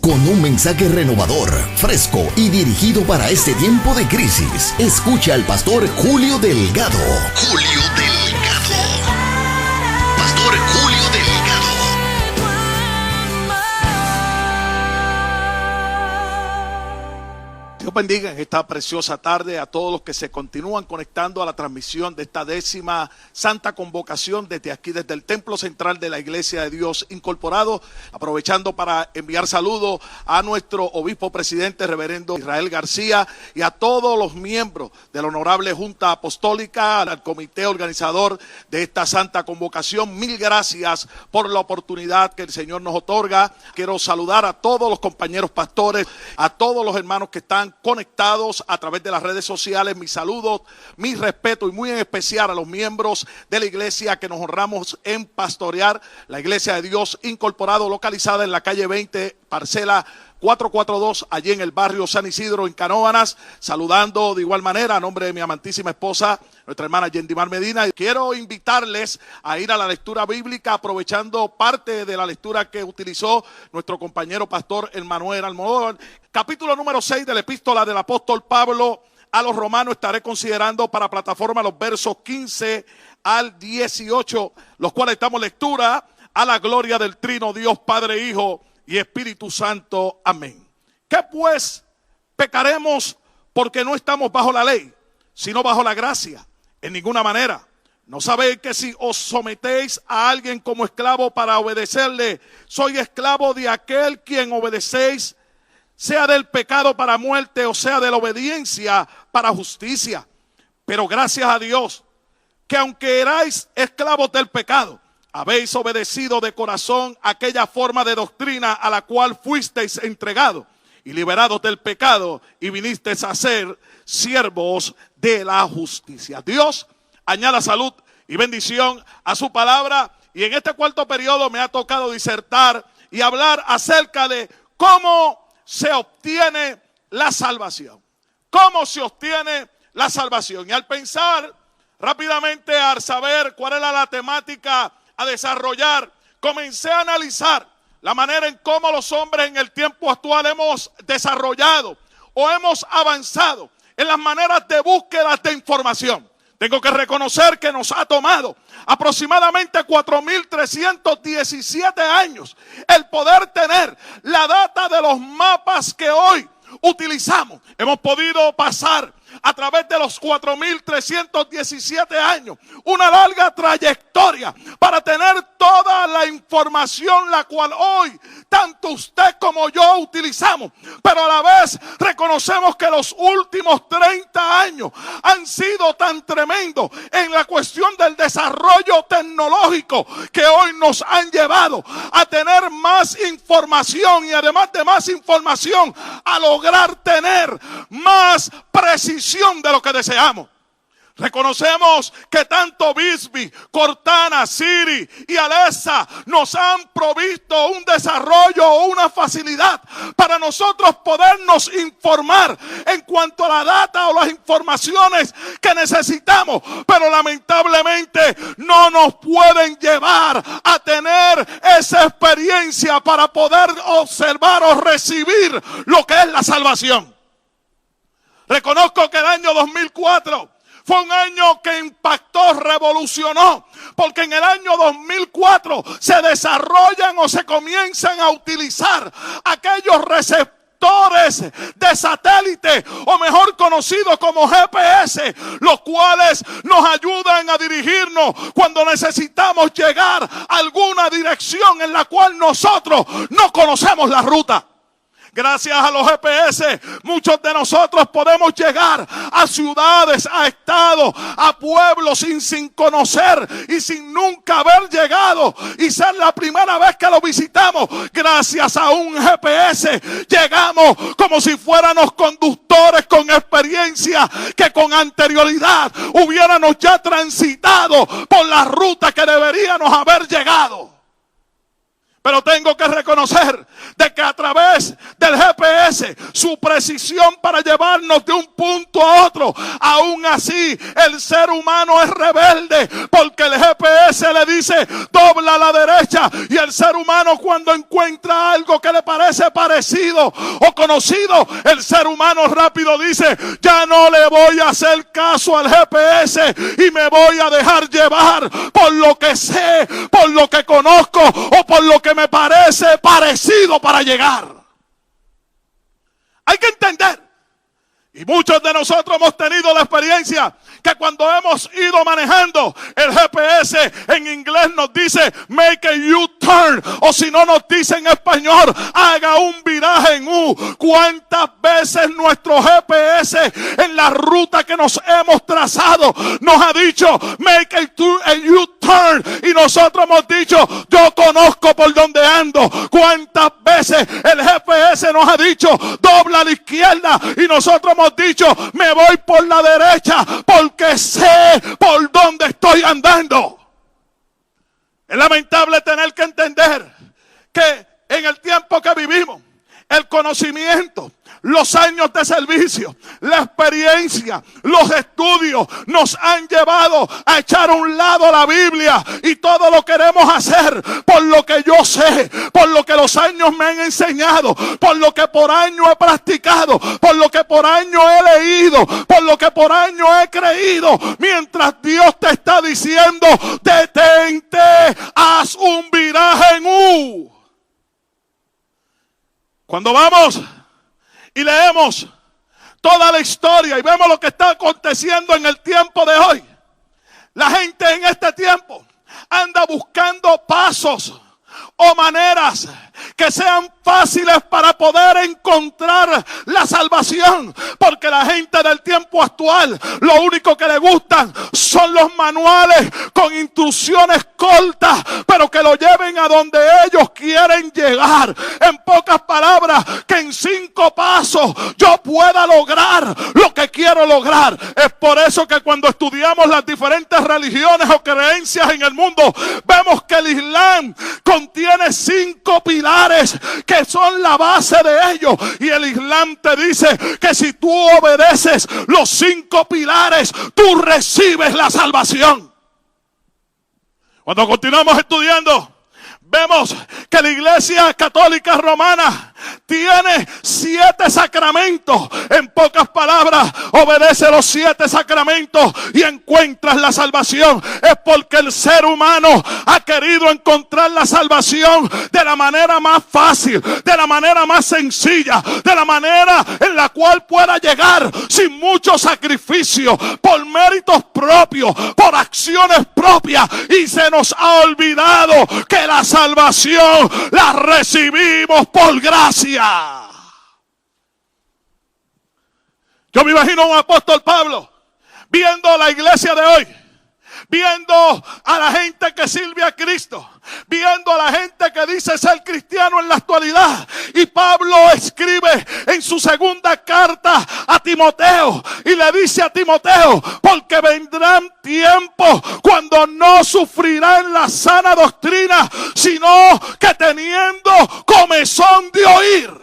con un mensaje renovador, fresco y dirigido para este tiempo de crisis. Escucha al pastor Julio Delgado. Julio Delgado. Pastor Julio Delgado. Dios bendiga en esta preciosa tarde a todos los que se continúan conectando a la transmisión de esta 10ª Santa Convocación desde aquí, desde el Templo Central de la Iglesia de Dios Incorporado. Aprovechando para enviar saludos a nuestro obispo presidente, reverendo Israel García, y a todos los miembros de la Honorable Junta Apostólica, al comité organizador de esta Santa Convocación. Mil gracias por la oportunidad que el Señor nos otorga. Quiero saludar a todos los compañeros pastores, a todos los hermanos que están conectados a través de las redes sociales. Mis saludos, mi respeto y muy en especial a los miembros de la iglesia que nos honramos en pastorear, la Iglesia de Dios Incorporado, localizada en la calle 20, parcela 442, allí en el barrio San Isidro, en Canóvanas. Saludando de igual manera a nombre de mi amantísima esposa, nuestra hermana Yendimar Medina. Quiero invitarles a ir a la lectura bíblica, aprovechando parte de la lectura que utilizó nuestro compañero pastor Emmanuel Almodóvar. Capítulo número 6 de la epístola del apóstol Pablo a los romanos. Estaré considerando para plataforma los versos 15 al 18, los cuales damos lectura a la gloria del Trino Dios, Padre, Hijo y Espíritu Santo. Amén. ¿Qué pues? ¿Pecaremos porque no estamos bajo la ley, sino bajo la gracia? En ninguna manera. ¿No sabéis que si os sometéis a alguien como esclavo para obedecerle, sois esclavo de aquel quien obedecéis, sea del pecado para muerte o sea de la obediencia para justicia? Pero gracias a Dios, que aunque erais esclavos del pecado, habéis obedecido de corazón aquella forma de doctrina a la cual fuisteis entregados, y liberados del pecado, y vinisteis a ser siervos de la justicia. Dios añada salud y bendición a su palabra, y en este cuarto periodo me ha tocado disertar y hablar acerca de cómo se obtiene la salvación. ¿Cómo se obtiene la salvación? Y al pensar rápidamente, al saber cuál era la temática a desarrollar, comencé a analizar la manera en cómo los hombres en el tiempo actual hemos desarrollado o hemos avanzado en las maneras de búsqueda de información. Tengo que reconocer que nos ha tomado aproximadamente 4.317 años el poder tener la data de los mapas que hoy utilizamos. Hemos podido pasar a través de los 4.317 años una larga trayectoria para tener toda la información la cual hoy tanto usted como yo utilizamos, pero a la vez reconocemos que los últimos 30 años han sido tan tremendos en la cuestión del desarrollo tecnológico que hoy nos han llevado a tener más información, y además de más información a lograr tener más precisión de lo que deseamos. Reconocemos que tanto Bixby, Cortana, Siri y Alexa nos han provisto un desarrollo o una facilidad para nosotros podernos informar en cuanto a la data o las informaciones que necesitamos, pero lamentablemente no nos pueden llevar a tener esa experiencia para poder observar o recibir lo que es la salvación. Reconozco que el año 2004 fue un año que impactó, revolucionó, porque en el año 2004 se desarrollan o se comienzan a utilizar aquellos receptores de satélite, o mejor conocidos como GPS, los cuales nos ayudan a dirigirnos cuando necesitamos llegar a alguna dirección en la cual nosotros no conocemos la ruta. Gracias a los GPS, muchos de nosotros podemos llegar a ciudades, a estados, a pueblos sin conocer y sin nunca haber llegado y ser la primera vez que lo visitamos. Gracias a un GPS llegamos como si fuéramos conductores con experiencia que con anterioridad hubiéramos ya transitado por la ruta que deberíamos haber llegado. Pero tengo que reconocer de que a través del GPS, su precisión para llevarnos de un punto a otro, aún así el ser humano es rebelde, porque el GPS le dice dobla a la derecha, y el ser humano, cuando encuentra algo que le parece parecido o conocido, el ser humano rápido dice: ya no le voy a hacer caso al GPS y me voy a dejar llevar por lo que sé, por lo que conozco o por lo que me parece parecido para llegar. Hay que entender, y muchos de nosotros hemos tenido la experiencia, que cuando hemos ido manejando, el GPS en inglés nos dice make a U-turn, o si no nos dice en español haga un viraje en U. ¿Cuántas veces nuestro GPS en la ruta que nos hemos trazado nos ha dicho make a U-turn, y nosotros hemos dicho yo conozco por dónde ando? ¿Cuántas veces el GPS nos ha dicho dobla a la izquierda, y nosotros hemos dicho me voy por la derecha porque sé por dónde estoy andando? Es lamentable tener que entender que en el tiempo que vivimos, el conocimiento, los años de servicio, la experiencia, los estudios nos han llevado a echar a un lado la Biblia, y todo lo queremos hacer por lo que yo sé, por lo que los años me han enseñado, por lo que por año he practicado, por lo que por año he leído, por lo que por año he creído, mientras Dios te está diciendo detente, haz un viraje en U. Cuando vamos y leemos toda la historia y vemos lo que está aconteciendo en el tiempo de hoy, la gente en este tiempo anda buscando pasos o maneras que sean fáciles para poder encontrar la salvación, porque la gente del tiempo actual lo único que le gustan son los manuales con instrucciones cortas, pero que lo lleven a donde ellos quieren llegar. En pocas palabras, que en 5 pasos yo pueda lograr lo que quiero lograr. Es por eso que cuando estudiamos las diferentes religiones o creencias en el mundo, vemos que el Islam contiene 5 pilares que son la base de ellos, y el Islam te dice que si tú obedeces los 5 pilares, tú recibes la salvación. Cuando continuamos estudiando, vemos que la Iglesia Católica Romana tiene 7 sacramentos. En pocas palabras, obedece los 7 sacramentos y encuentras la salvación. Es porque el ser humano ha querido encontrar la salvación de la manera más fácil, de la manera más sencilla, de la manera en la cual pueda llegar sin mucho sacrificio, por méritos propios, por acciones propias, y se nos ha olvidado que la salvación la recibimos por gracia. Yo me imagino a un apóstol Pablo viendo la iglesia de hoy, viendo a la gente que sirve a Cristo, viendo a la gente que dice ser cristiano en la actualidad. Y Pablo escribe en su segunda carta a Timoteo y le dice a Timoteo: porque vendrán tiempos cuando no sufrirán la sana doctrina, sino que teniendo comezón de oír.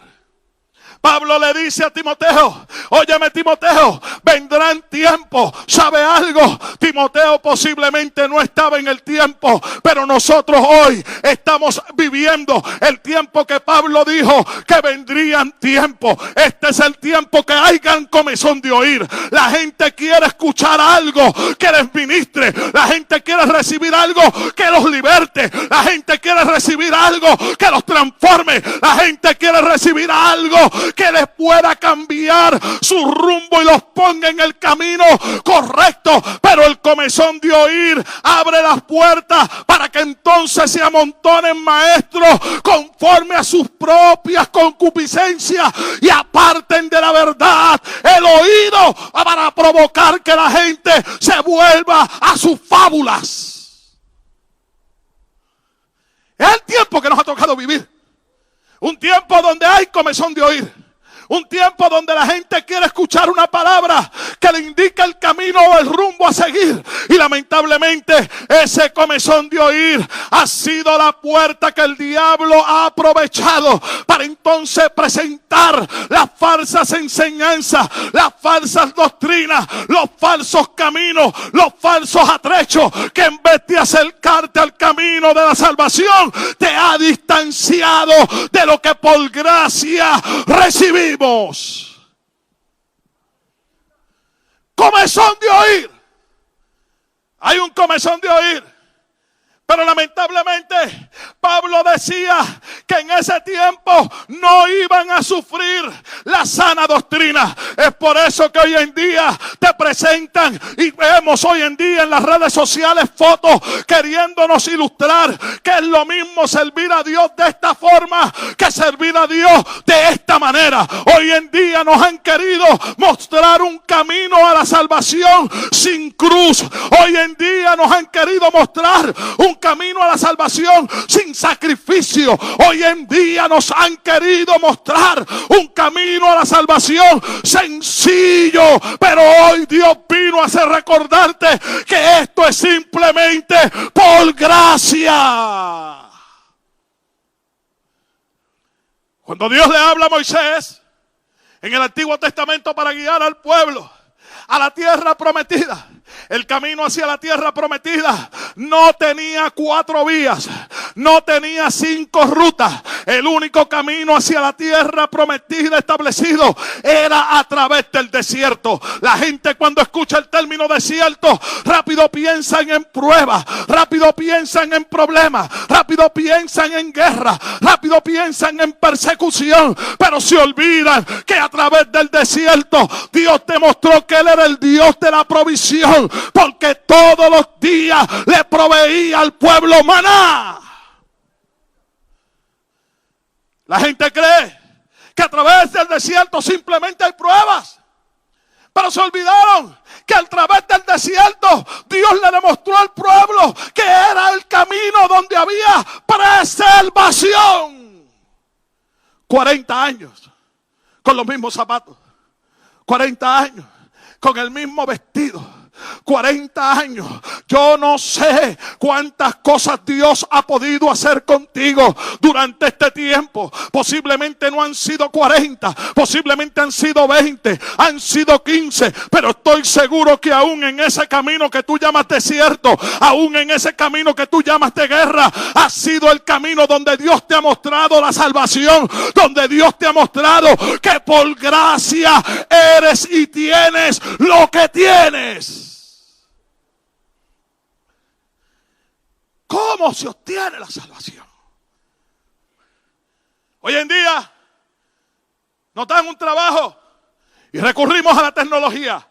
Pablo le dice a Timoteo: óyeme Timoteo, vendrán tiempos. ¿Sabe algo? Timoteo posiblemente no estaba en el tiempo, pero nosotros hoy estamos viviendo el tiempo que Pablo dijo que vendrían tiempos. Este es el tiempo que hayan comezón de oír. La gente quiere escuchar algo que les ministre. La gente quiere recibir algo que los liberte. La gente quiere recibir algo que los transforme. La gente quiere recibir algo que les pueda cambiar su rumbo y los ponga en el camino correcto. Pero el comezón de oír abre las puertas para que entonces se amontonen maestros conforme a sus propias concupiscencias y aparten de la verdad el oído para provocar que la gente se vuelva a sus fábulas. Es el tiempo que nos ha tocado vivir. Un tiempo donde hay comezón de oír. Un tiempo donde la gente quiere escuchar una palabra que le indica el camino o el rumbo a seguir. Y lamentablemente ese comezón de oír ha sido la puerta que el diablo ha aprovechado para entonces presentar las falsas enseñanzas, las falsas doctrinas, los falsos caminos, los falsos atrechos, que en vez de acercarte al camino de la salvación, te ha distanciado de lo que por gracia recibimos. Comezón de oír. Hay un comezón de oír. Pero lamentablemente Pablo decía que en ese tiempo no iban a sufrir la sana doctrina. Es por eso que hoy en día te presentan y vemos hoy en día en las redes sociales fotos queriéndonos ilustrar que es lo mismo servir a Dios de esta forma que servir a Dios de esta manera. Hoy en día nos han querido mostrar un camino a la salvación sin cruz. Hoy en día nos han querido mostrar un camino a la salvación sin sacrificio. Hoy en día nos han querido mostrar un camino a la salvación sencillo, pero hoy Dios vino a hacer recordarte que esto es simplemente por gracia. Cuando Dios le habla a Moisés en el Antiguo Testamento para guiar al pueblo a la tierra prometida, el camino hacia la tierra prometida no tenía 4 vías, no tenía 5 rutas. El único camino hacia la tierra prometida establecido era a través del desierto. La gente cuando escucha el término desierto, rápido piensan en pruebas, rápido piensan en problemas, rápido piensan en guerra, rápido piensan en persecución, pero se olvidan que a través del desierto Dios demostró que Él era el Dios de la provisión, porque todos los días le proveía al pueblo maná. La gente cree que a través del desierto simplemente hay pruebas, pero se olvidaron que a través del desierto Dios le demostró al pueblo que era el camino donde había preservación. 40 años con los mismos zapatos, 40 años con el mismo vestido, 40 años. Yo no sé cuántas cosas Dios ha podido hacer contigo durante este tiempo. Posiblemente no han sido 40, posiblemente han sido 20, han sido 15, pero estoy seguro que aún en ese camino que tú llamas desierto, aún en ese camino que tú llamas de guerra, ha sido el camino donde Dios te ha mostrado la salvación, donde Dios te ha mostrado que por gracia eres y tienes lo que tienes. ¿Cómo se obtiene la salvación? Hoy en día nos dan un trabajo y recurrimos a la tecnología.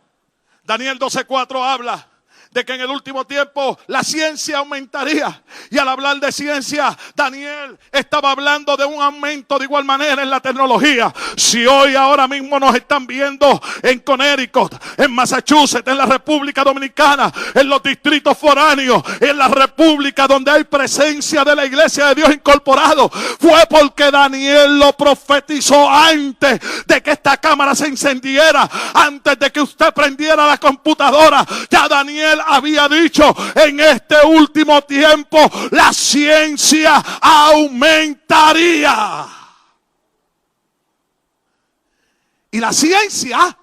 Daniel 12:4 habla de que en el último tiempo la ciencia aumentaría. Y al hablar de ciencia, Daniel estaba hablando de un aumento de igual manera en la tecnología. Si hoy ahora mismo nos están viendo en Connecticut, en Massachusetts, en la República Dominicana, en los distritos foráneos, en la república donde hay presencia de la Iglesia de Dios incorporado, fue porque Daniel lo profetizó antes de que esta cámara se encendiera, antes de que usted prendiera la computadora. Ya Daniel había dicho: en este último tiempo la ciencia aumentaría. Y la ciencia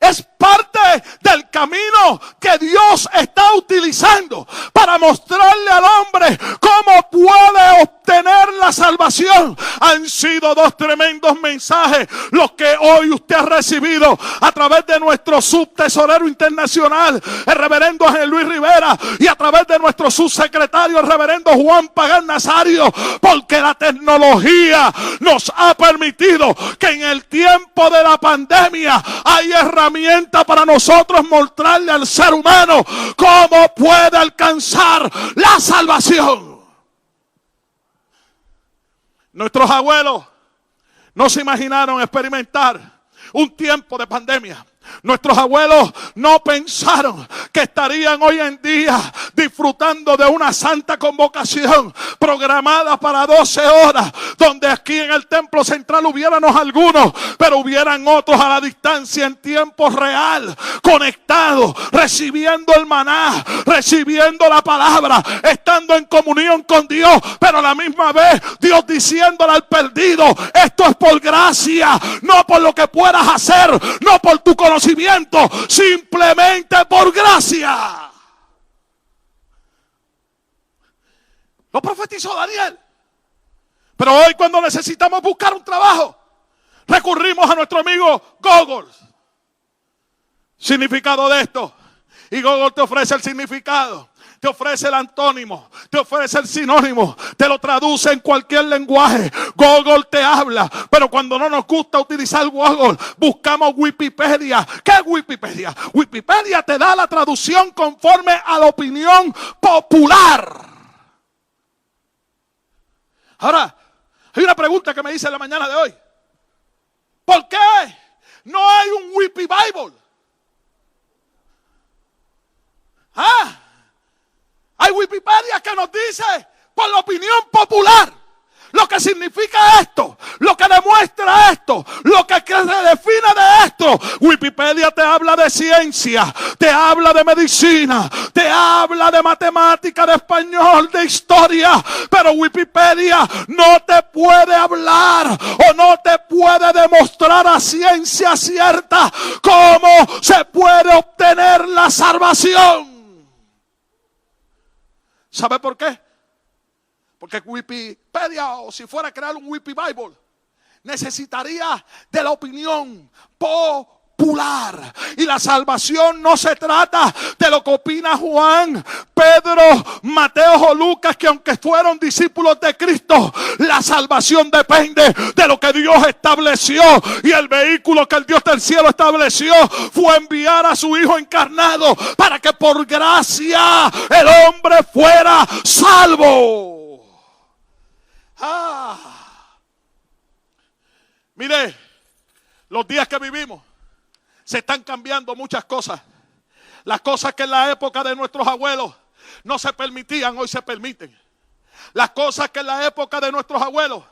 es parte del camino que Dios está utilizando para mostrarle al hombre cómo puede obtener la salvación. Han sido 2 tremendos mensajes los que hoy usted ha recibido a través de nuestro subtesorero internacional, el reverendo Ángel Luis Rivera, y a través de nuestro subsecretario, el reverendo Juan Pagán Nazario, porque la tecnología nos ha permitido que en el tiempo de la pandemia hay herramientas para nosotros mostrarle al ser humano cómo puede alcanzar la salvación. Nuestros abuelos no se imaginaron experimentar un tiempo de pandemia. Nuestros abuelos no pensaron que estarían hoy en día disfrutando de una santa convocación programada para 12 horas, donde aquí en el templo central hubiéramos algunos, pero hubieran otros a la distancia en tiempo real, conectados, recibiendo el maná, recibiendo la palabra, estando en comunión con Dios, pero a la misma vez Dios diciéndole al perdido: esto es por gracia, no por lo que puedas hacer, no por tu conocimiento, simplemente por gracia. Lo profetizó Daniel. Pero hoy, cuando necesitamos buscar un trabajo, recurrimos a nuestro amigo Google. Significado de esto. Y Google te ofrece el significado, te ofrece el antónimo, te ofrece el sinónimo, te lo traduce en cualquier lenguaje. Google te habla, pero cuando no nos gusta utilizar Google, buscamos Wikipedia. ¿Qué es Wikipedia? Wikipedia te da la traducción conforme a la opinión popular. Ahora, hay una pregunta que me hice en la mañana de hoy. ¿Por qué no hay un Wiki Bible? Hay Wikipedia que nos dice por la opinión popular lo que significa esto, lo que demuestra esto, lo que se define de esto. Wikipedia te habla de ciencia, te habla de medicina, te habla de matemática, de español, de historia, pero Wikipedia no te puede hablar o no te puede demostrar a ciencia cierta cómo se puede obtener la salvación. ¿Sabe por qué? Porque Wikipedia, o si fuera a crear un Wiki Bible, necesitaría de la opinión popular. Y la salvación no se trata de lo que opina Juan, Pedro, Mateo o Lucas, que aunque fueron discípulos de Cristo, la salvación depende de lo que Dios estableció. Y el vehículo que el Dios del cielo estableció fue enviar a su Hijo encarnado para que por gracia el hombre fuera salvo. Mire, los días que vivimos se están cambiando muchas cosas. Las cosas que en la época de nuestros abuelos no se permitían, hoy se permiten. Las cosas que en la época de nuestros abuelos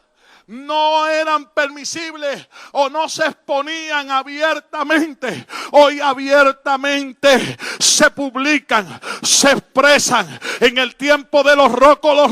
no eran permisibles o no se exponían abiertamente, hoy abiertamente se publican, se expresan. En el tiempo de los rococos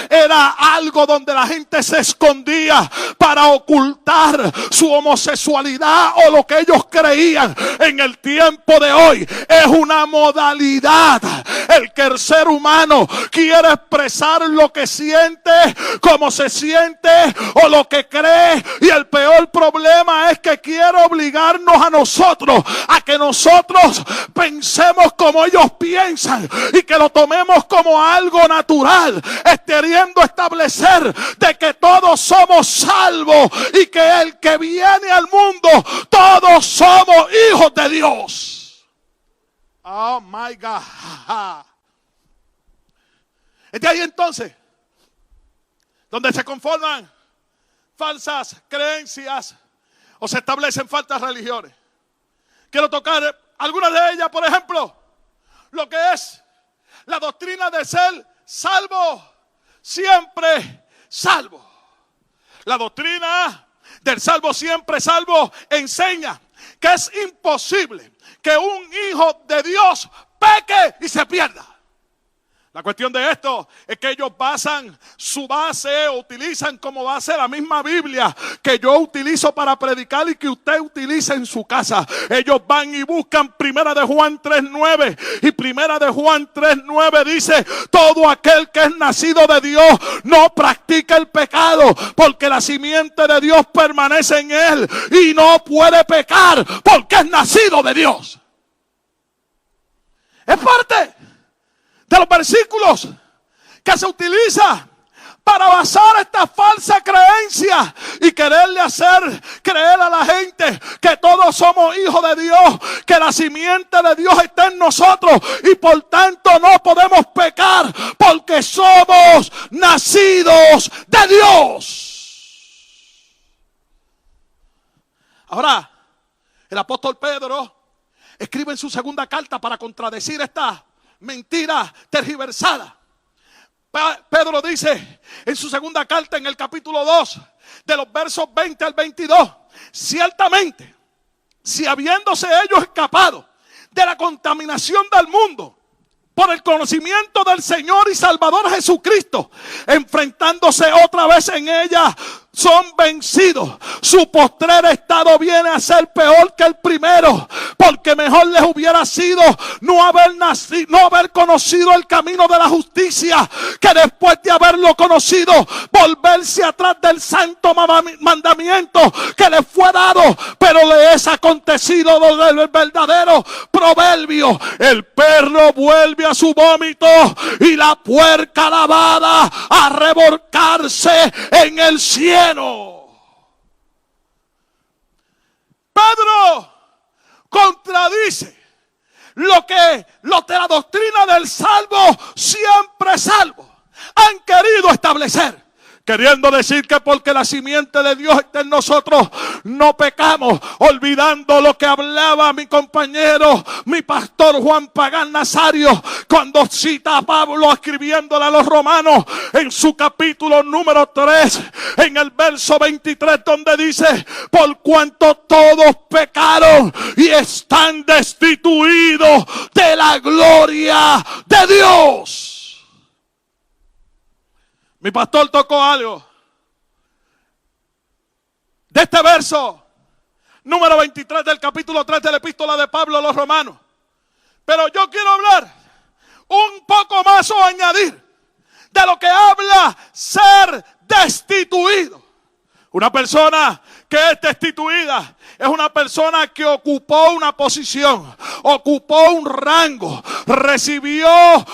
era algo donde la gente se escondía para ocultar su homosexualidad o lo que ellos creían. En el tiempo de hoy es una modalidad el que el ser humano quiere expresar lo que siente, cómo se siente o lo que cree, y el peor problema es que quiere obligarnos a nosotros a que nosotros pensemos como ellos piensan y que lo tomemos como algo natural, queriendo establecer de que todos somos salvos y que el que viene al mundo, todos somos hijos de Dios. Oh my God. Es de ahí entonces donde se conforman falsas creencias o se establecen falsas religiones. Quiero tocar algunas de ellas, por ejemplo, lo que es la doctrina de ser salvo, siempre salvo. La doctrina del salvo, siempre salvo enseña que es imposible que un hijo de Dios peque y se pierda. La cuestión de esto es que ellos basan su base o utilizan como base la misma Biblia que yo utilizo para predicar y que usted utiliza en su casa. Ellos van y buscan Primera de Juan 3:9, y Primera de Juan 3:9 dice: todo aquel que es nacido de Dios no practica el pecado, porque la simiente de Dios permanece en él y no puede pecar porque es nacido de Dios. Es parte de los versículos que se utiliza para basar esta falsa creencia y quererle hacer creer a la gente que todos somos hijos de Dios, que la simiente de Dios está en nosotros y por tanto no podemos pecar porque somos nacidos de Dios. Ahora, El apóstol Pedro escribe en su segunda carta para contradecir esta mentira tergiversada. Pedro dice en su segunda carta, en el capítulo 2, de los versos 20 al 22, ciertamente, si habiéndose ellos escapado de la contaminación del mundo por el conocimiento del Señor y Salvador Jesucristo, enfrentándose otra vez en ella, son vencidos, su postrer estado viene a ser peor que el primero, porque mejor les hubiera sido no haber conocido el camino de la justicia, que después de haberlo conocido, volverse atrás del santo mandamiento que les fue dado. Pero les es acontecido lo del verdadero proverbio: el perro vuelve a su vómito y la puerca lavada a revolcarse en el cielo. Pedro contradice lo que los de la doctrina del salvo, siempre salvo, han querido establecer, queriendo decir que porque la simiente de Dios está en nosotros, no pecamos, olvidando lo que hablaba mi compañero, mi pastor Juan Pagán Nazario, cuando cita a Pablo escribiéndole a los romanos en su capítulo número 3, en el verso 23, donde dice: por cuanto todos pecaron y están destituidos de la gloria de Dios. Mi pastor tocó algo de este verso número 23 del capítulo 3 de la epístola de Pablo a los romanos. Pero yo quiero hablar un poco más o añadir de lo que habla ser destituido. Una persona que es destituida es una persona que ocupó una posición, ocupó un rango, recibió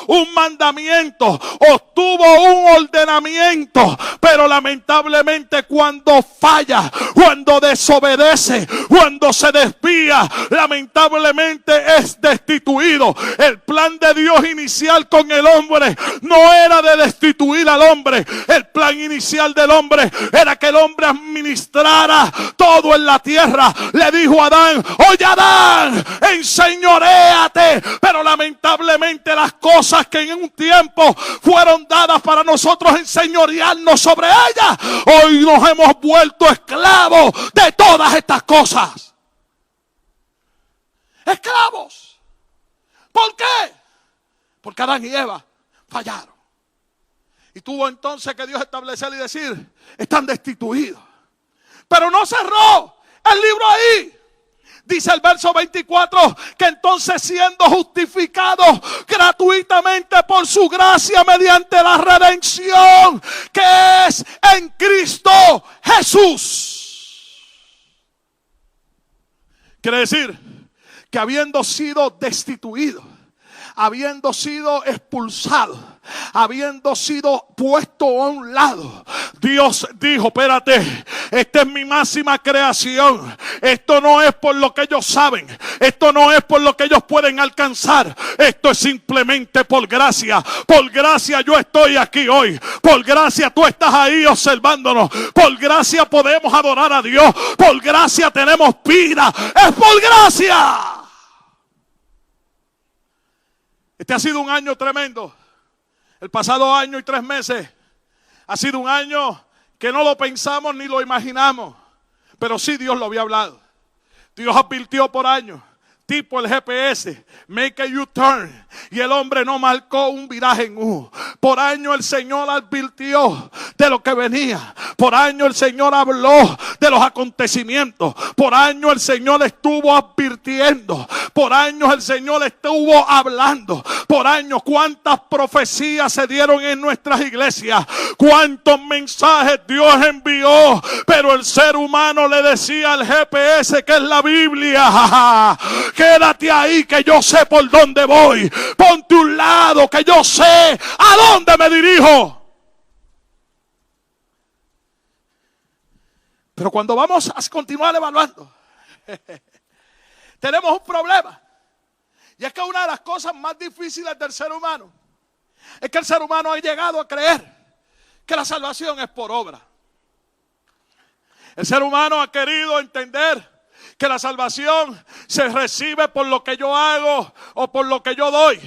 un mandamiento, obtuvo un ordenamiento, pero lamentablemente cuando falla, cuando desobedece, cuando se desvía, lamentablemente es destituido. El plan de Dios inicial con el hombre no era de destituir al hombre. El plan inicial del hombre era que el hombre administrara todo en la tierra. Le dijo a Adán: oye Adán, enseñoréate. Pero lamentablemente las cosas que en un tiempo fueron dadas para nosotros enseñorearnos sobre ellas, hoy nos hemos vuelto esclavos de todas estas cosas. Esclavos. ¿Por qué? Porque Adán y Eva fallaron. Y tuvo entonces que Dios establecer y decir: están destituidos. Pero no cerró el libro ahí. Dice el verso 24 que entonces, siendo justificados gratuitamente por su gracia mediante la redención que es en Cristo Jesús. Quiere decir que habiendo sido destituidos, habiendo sido expulsados, habiendo sido puesto a un lado, Dios dijo: espérate, esta es mi máxima creación. Esto no es por lo que ellos saben, esto no es por lo que ellos pueden alcanzar, esto es simplemente por gracia. Por gracia yo estoy aquí hoy, por gracia tú estás ahí observándonos, por gracia podemos adorar a Dios, por gracia tenemos vida, es por gracia. Este ha sido un año tremendo. El pasado año y 3 meses ha sido un año que no lo pensamos ni lo imaginamos, pero sí Dios lo había hablado. Dios advirtió por años, tipo el GPS, make a U-turn, y el hombre no marcó un viraje en U. Por años el Señor advirtió de lo que venía. Por años el Señor habló de los acontecimientos. Por años el Señor estuvo advirtiendo. Por años el Señor estuvo hablando. Por años cuántas profecías se dieron en nuestras iglesias, cuántos mensajes Dios envió, pero el ser humano le decía al GPS, que es la Biblia: quédate ahí que yo sé por dónde voy, ponte un lado que yo sé a dónde me dirijo. Pero cuando vamos a continuar evaluando, tenemos un problema. Y es que una de las cosas más difíciles del ser humano es que el ser humano ha llegado a creer que la salvación es por obra. El ser humano ha querido entender que la salvación se recibe por lo que yo hago o por lo que yo doy.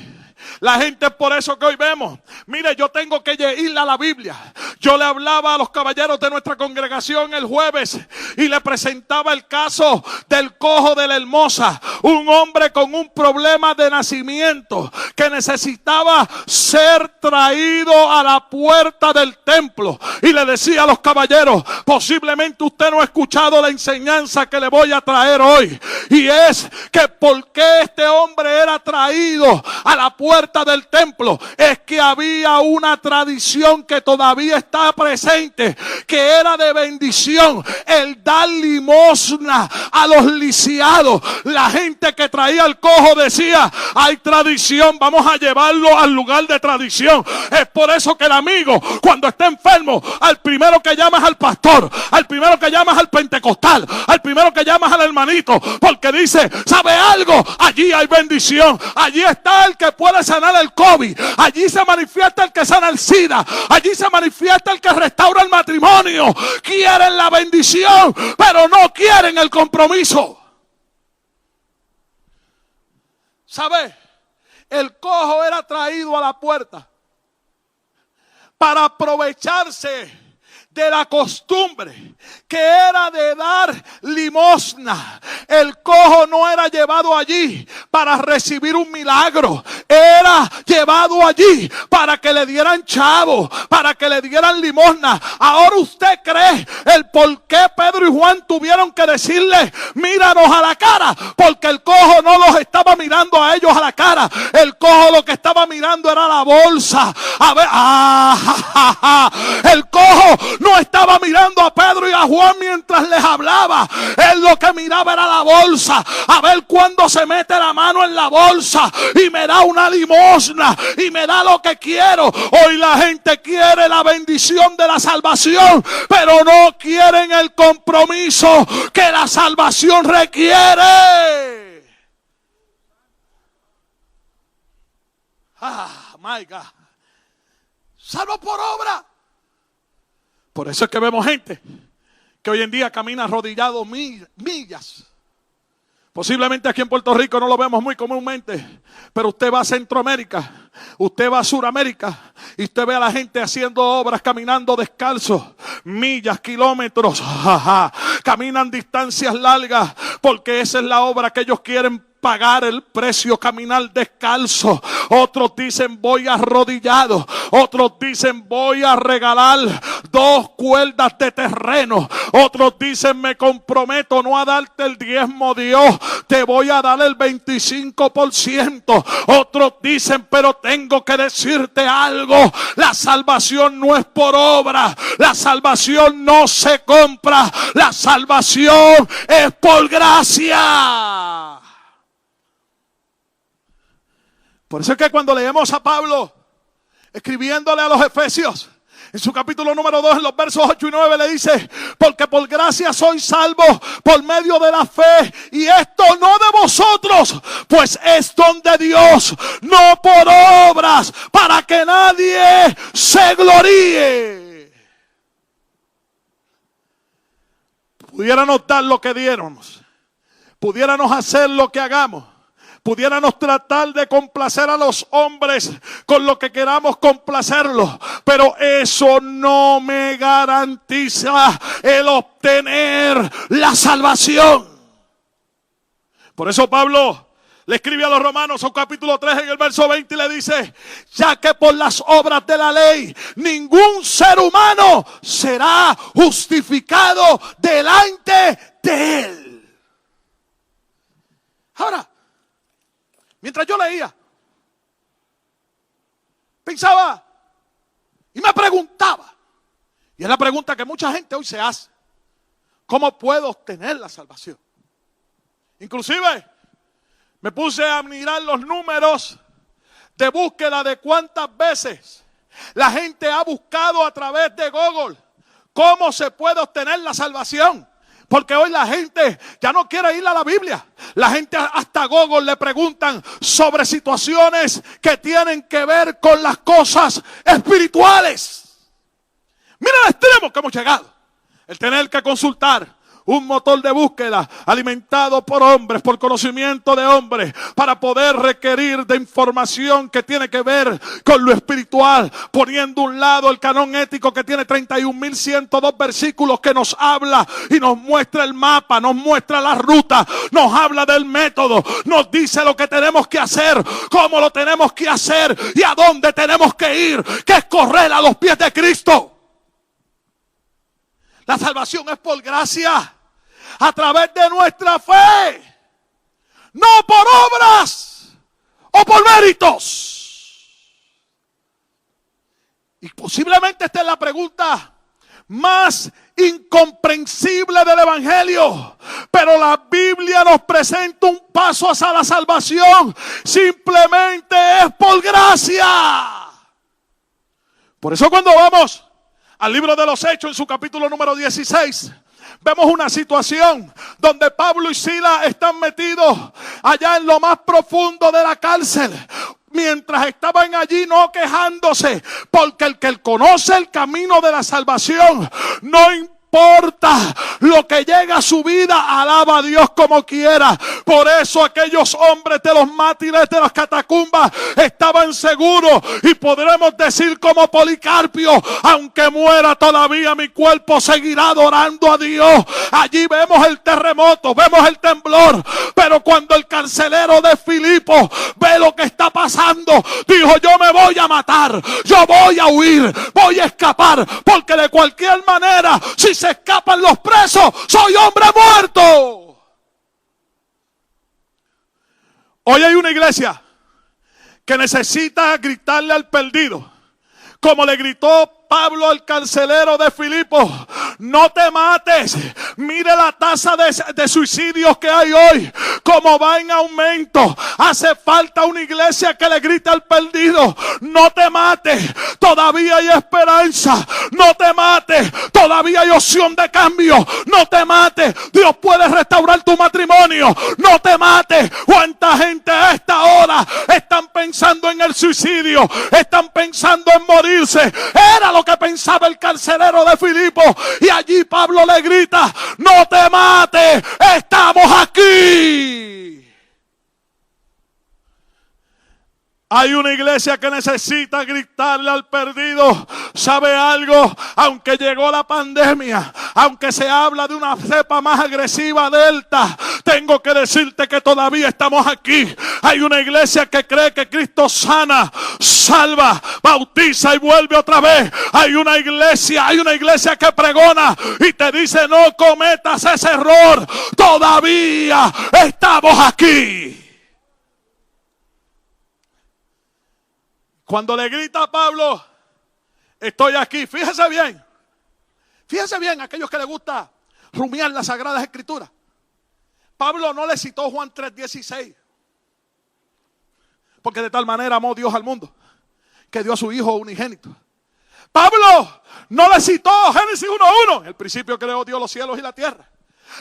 La gente, por eso que hoy vemos, mire, yo tengo que ir a la Biblia. Yo le hablaba a los caballeros de nuestra congregación el jueves y le presentaba el caso del cojo de la Hermosa, un hombre con un problema de nacimiento que necesitaba ser traído a la puerta del templo. Y le decía a los caballeros, posiblemente usted no ha escuchado la enseñanza que le voy a traer hoy, y es que por qué este hombre era traído a la puerta del templo. Es que había una tradición que todavía está presente, que era de bendición, el dar limosna a los lisiados. La gente que traía el cojo decía, hay tradición, vamos a llevarlo al lugar de tradición. Es por eso que el amigo, cuando está enfermo, al primero que llama es al pastor, al primero que llama es al pentecostal, al primero que llama es al hermanito, porque dice, ¿sabe algo? Allí hay bendición, allí está el que puede sanar el COVID, allí se manifiesta el que sana el SIDA, allí se manifiesta el que restaura el matrimonio. Quieren la bendición, pero no quieren el compromiso. ¿Sabe? El cojo era traído a la puerta para aprovecharse de la costumbre que era de dar limosna. El cojo no era llevado allí para recibir un milagro, era llevado allí para que le dieran chavo, para que le dieran limosna. Ahora usted cree el por qué Pedro y Juan tuvieron que decirle, míranos a la cara, porque el cojo no los estaba mirando a ellos a la cara. El cojo lo que estaba mirando era la bolsa. A ver, el cojo no estaba mirando a Pedro y a Juan mientras les hablaba. Él lo que miraba era la bolsa, a ver cuándo se mete la mano en la bolsa y me da una limosna y me da lo que quiero. Hoy la gente quiere la bendición de la salvación, pero no quieren el compromiso que la salvación requiere. My God. Salvo por obra. Por eso es que vemos gente que hoy en día camina arrodillado millas. Posiblemente aquí en Puerto Rico no lo vemos muy comúnmente, pero usted va a Centroamérica, usted va a Suramérica y usted ve a la gente haciendo obras, caminando descalzo, millas, kilómetros, caminan distancias largas, porque esa es la obra que ellos quieren pagar el precio, caminar descalzo. Otros dicen voy arrodillado, otros dicen voy a regalar 2 cuerdas de terreno, otros dicen me comprometo no a darte el diezmo, Dios, te voy a dar el 25%. Otros dicen, pero tengo que decirte algo, la salvación no es por obra, la salvación no se compra, la salvación es por gracia. Por eso es que cuando leemos a Pablo escribiéndole a los Efesios, en su capítulo número 2, en los versos 8 y 9 le dice, porque por gracia sois salvos por medio de la fe, y esto no de vosotros, pues es don de Dios, no por obras, para que nadie se gloríe. Pudiéramos dar lo que diéramos, pudiéramos hacer lo que hagamos, pudiéramos tratar de complacer a los hombres con lo que queramos complacerlos, pero eso no me garantiza el obtener la salvación. Por eso Pablo le escribe a los Romanos, en capítulo 3, en el verso 20, y le dice, ya que por las obras de la ley ningún ser humano será justificado delante de él. Ahora, mientras yo leía, pensaba y me preguntaba, y es la pregunta que mucha gente hoy se hace, ¿cómo puedo obtener la salvación? Inclusive me puse a mirar los números de búsqueda de cuántas veces la gente ha buscado a través de Google cómo se puede obtener la salvación. Porque hoy la gente ya no quiere ir a la Biblia. La gente hasta a Google le preguntan sobre situaciones que tienen que ver con las cosas espirituales. Mira el extremo que hemos llegado. El tener que consultar un motor de búsqueda alimentado por hombres, por conocimiento de hombres, para poder requerir de información que tiene que ver con lo espiritual, poniendo a un lado el canon ético que tiene 31.102 versículos que nos habla y nos muestra el mapa, nos muestra la ruta, nos habla del método, nos dice lo que tenemos que hacer, cómo lo tenemos que hacer y a dónde tenemos que ir, que es correr a los pies de Cristo. La salvación es por gracia, a través de nuestra fe, no por obras o por méritos. Y posiblemente esta es la pregunta más incomprensible del Evangelio, pero la Biblia nos presenta un paso hacia la salvación. Simplemente es por gracia. Por eso cuando vamos al libro de los Hechos, en su capítulo número 16, vemos una situación donde Pablo y Silas están metidos allá en lo más profundo de la cárcel. Mientras estaban allí, no quejándose, porque el que conoce el camino de la salvación, no importa lo que llega a su vida, alaba a Dios como quiera. Por eso aquellos hombres de los mártires de las catacumbas estaban seguros, y podremos decir como Policarpio: aunque muera todavía mi cuerpo seguirá adorando a Dios. Allí vemos el terremoto, vemos el temblor, pero cuando el carcelero de Filipo ve lo que está pasando, dijo: yo me voy a matar, yo voy a huir, voy a escapar, porque de cualquier manera, si se escapan los presos, soy hombre muerto. Hoy hay una iglesia que necesita gritarle al perdido, como le gritó Pablo al carcelero de Filipo: no te mates. Mire la tasa de suicidios que hay hoy, como va en aumento. Hace falta una iglesia que le grite al perdido: no te mates, todavía hay esperanza. No te mates, todavía hay opción de cambio. No te mates, Dios puede restaurar tu matrimonio. No te mates. ¿Cuánta gente a esta hora están pensando en el suicidio? Están pensando en morirse. Era lo que pensaba el carcelero de Filipo, y allí Pablo le grita: no te mates, estamos aquí. Hay una iglesia que necesita gritarle al perdido: ¿sabe algo? Aunque llegó la pandemia, aunque se habla de una cepa más agresiva, Delta, tengo que decirte que todavía estamos aquí. Hay una iglesia que cree que Cristo sana, salva, bautiza y vuelve otra vez. Hay una iglesia que pregona y te dice: no cometas ese error, todavía estamos aquí. Cuando le grita a Pablo: estoy aquí, fíjese bien, aquellos que les gusta rumiar las Sagradas Escrituras. Pablo no le citó Juan 3:16, porque de tal manera amó Dios al mundo, que dio a su Hijo unigénito. Pablo no le citó Génesis 1:1, el principio creó Dios los cielos y la tierra.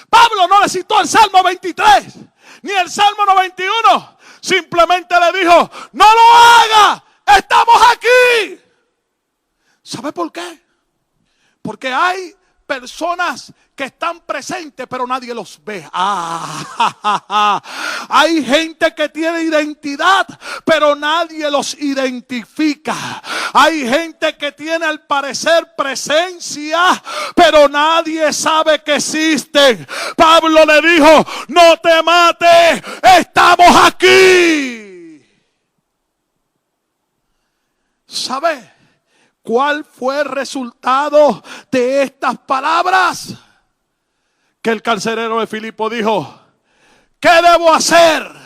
Pablo no le citó el Salmo 23, ni el Salmo 91. Simplemente le dijo: no lo haga, estamos aquí. ¿Sabe por qué? Porque hay personas que están presentes pero nadie los ve. Hay gente que tiene identidad pero nadie los identifica. Hay gente que tiene al parecer presencia pero nadie sabe que existen. Pablo le dijo: no te mates, estamos aquí. ¿Sabe cuál fue el resultado de estas palabras? Que el carcelero de Filipo dijo: ¿qué debo hacer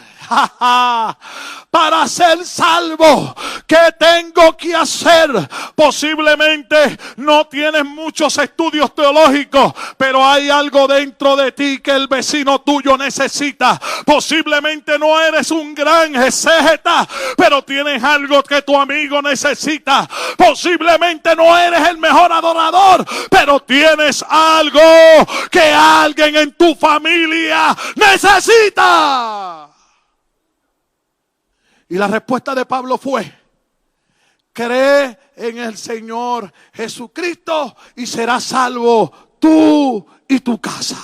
para ser salvo? ¿Qué tengo que hacer? Posiblemente no tienes muchos estudios teológicos, pero hay algo dentro de ti que el vecino tuyo necesita. Posiblemente no eres un gran exégeta, pero tienes algo que tu amigo necesita. Posiblemente no eres el mejor adorador, pero tienes algo que alguien en tu familia necesita. Y la respuesta de Pablo fue: cree en el Señor Jesucristo y serás salvo tú y tu casa.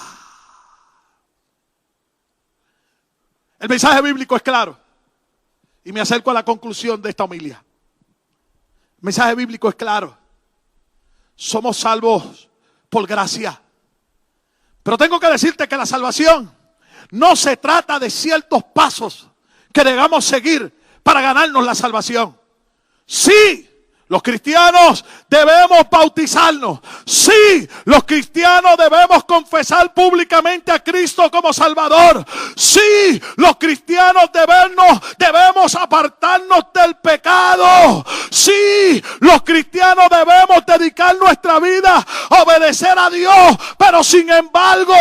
El mensaje bíblico es claro. Y me acerco a la conclusión de esta homilía. El mensaje bíblico es claro. Somos salvos por gracia. Pero tengo que decirte que la salvación no se trata de ciertos pasos que debamos seguir para ganarnos la salvación. Sí, los cristianos debemos bautizarnos. Sí, los cristianos debemos confesar públicamente a Cristo como Salvador. Sí, los cristianos debemos apartarnos del pecado. Sí, los cristianos debemos dedicar nuestra vida a obedecer a Dios. Pero sin embargo,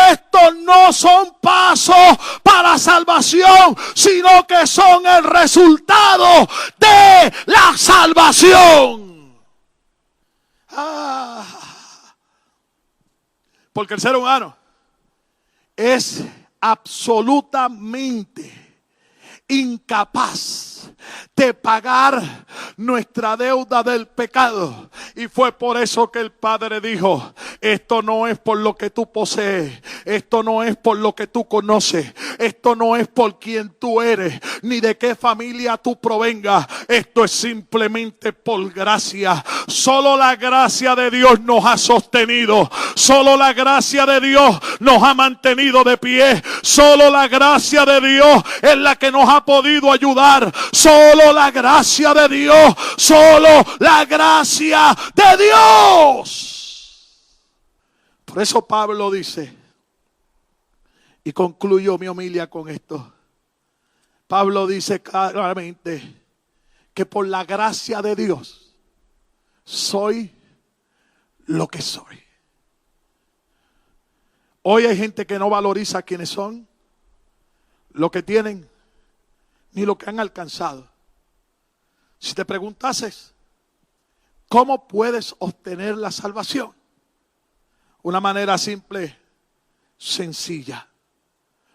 estos no son pasos para salvación, sino que son el resultado de la salvación. Porque el ser humano es absolutamente incapaz de pagar nuestra deuda del pecado. Y fue por eso que el Padre dijo: esto no es por lo que tú posees, esto no es por lo que tú conoces, esto no es por quien tú eres, ni de qué familia tú provengas. Esto es simplemente por gracia. Solo la gracia de Dios nos ha sostenido. Solo la gracia de Dios nos ha mantenido de pie. Solo la gracia de Dios es la que nos ha podido ayudar. Solo la gracia de Dios. Solo la gracia de Dios. Por eso Pablo dice, y concluyo mi homilia con esto. Pablo dice claramente que por la gracia de Dios soy lo que soy. Hoy hay gente que no valoriza quiénes son, lo que tienen, ni lo que han alcanzado. Si te preguntases, ¿cómo puedes obtener la salvación? Una manera simple, sencilla,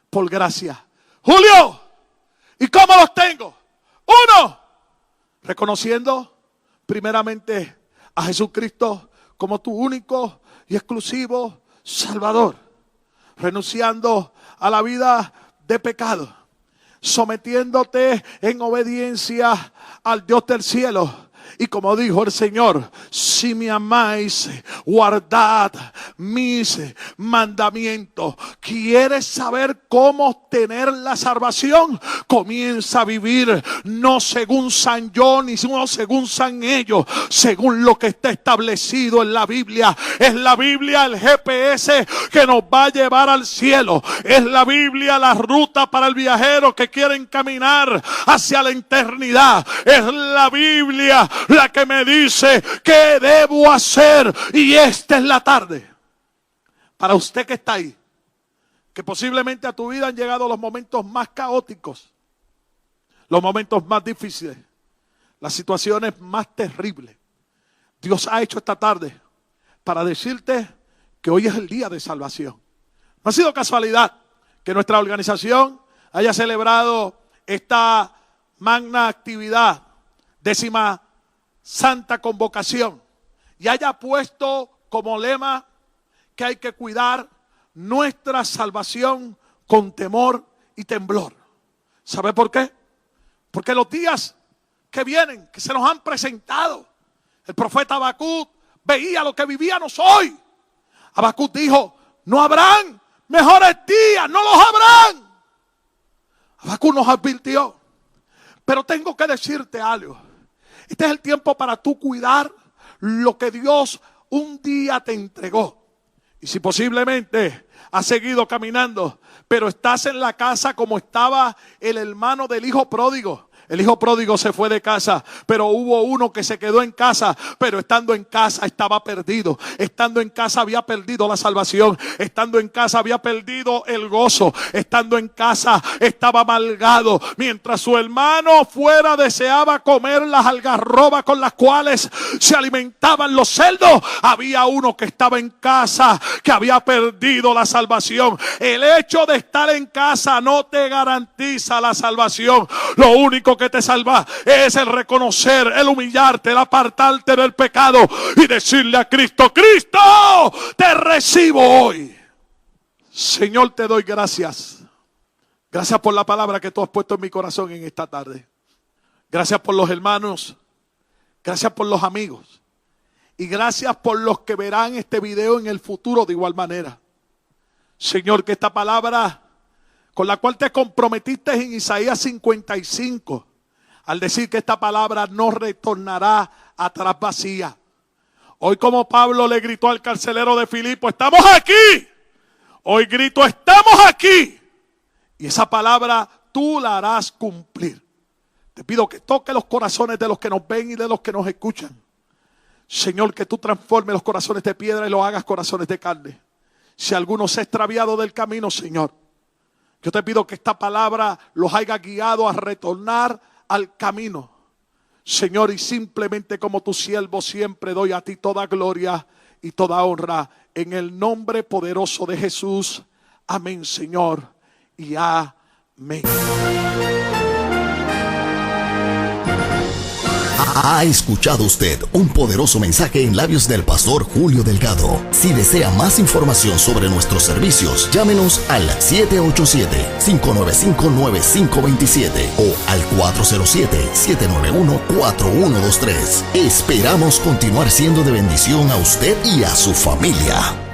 por gracia. Julio, ¿y cómo los tengo? Uno, reconociendo primeramente a Jesucristo como tu único y exclusivo Salvador. Renunciando a la vida de pecado. Sometiéndote en obediencia al Dios del cielo. Y como dijo el Señor, si me amáis, guardad mis mandamientos. ¿Quieres saber cómo obtener la salvación? Comienza a vivir no según San yo, ni según San ellos, según lo que está establecido en la Biblia. Es la Biblia el GPS que nos va a llevar al cielo. Es la Biblia la ruta para el viajero que quiere caminar hacia la eternidad. Es la Biblia la que me dice qué debo hacer. Y esta es la tarde para usted que está ahí, que posiblemente a tu vida han llegado los momentos más caóticos, los momentos más difíciles, las situaciones más terribles. Dios ha hecho esta tarde para decirte que hoy es el día de salvación. No ha sido casualidad que nuestra organización haya celebrado esta magna actividad, 10ª Santa Convocación, y haya puesto como lema que hay que cuidar nuestra salvación con temor y temblor. ¿Sabe por qué? Porque los días que vienen, que se nos han presentado, el profeta Habacuc veía lo que vivíamos hoy. Habacuc dijo: no habrán mejores días, no los habrán. Habacuc nos advirtió. Pero tengo que decirte algo. Este es el tiempo para tú cuidar lo que Dios un día te entregó. Y si posiblemente has seguido caminando, pero estás en la casa como estaba el hermano del hijo pródigo. El hijo pródigo se fue de casa, pero hubo uno que se quedó en casa, pero estando en casa estaba perdido. Estando en casa había perdido la salvación. Estando en casa había perdido el gozo. Estando en casa estaba amargado. Mientras su hermano fuera deseaba comer las algarrobas con las cuales se alimentaban los cerdos, había uno que estaba en casa que había perdido la salvación. El hecho de estar en casa no te garantiza la salvación. Lo único que te salva es el reconocer, el humillarte, el apartarte del pecado y decirle a Cristo: Cristo, te recibo hoy. Señor, te doy gracias. Gracias por la palabra que tú has puesto en mi corazón en esta tarde. Gracias por los hermanos. Gracias por los amigos. Y gracias por los que verán este video en el futuro de igual manera. Señor, que esta palabra con la cual te comprometiste en Isaías 55, al decir que esta palabra no retornará atrás vacía. Hoy, como Pablo le gritó al carcelero de Filipo, estamos aquí. Hoy grito, estamos aquí. Y esa palabra tú la harás cumplir. Te pido que toque los corazones de los que nos ven y de los que nos escuchan. Señor, que tú transformes los corazones de piedra y los hagas corazones de carne. Si alguno se ha extraviado del camino, Señor, yo te pido que esta palabra los haya guiado a retornar al camino. Señor, y simplemente como tu siervo siempre doy a ti toda gloria y toda honra. En el nombre poderoso de Jesús. Amén, Señor. Y amén. Ha escuchado usted un poderoso mensaje en labios del pastor Julio Delgado. Si desea más información sobre nuestros servicios, llámenos al 787-595-9527 o al 407-791-4123. Esperamos continuar siendo de bendición a usted y a su familia.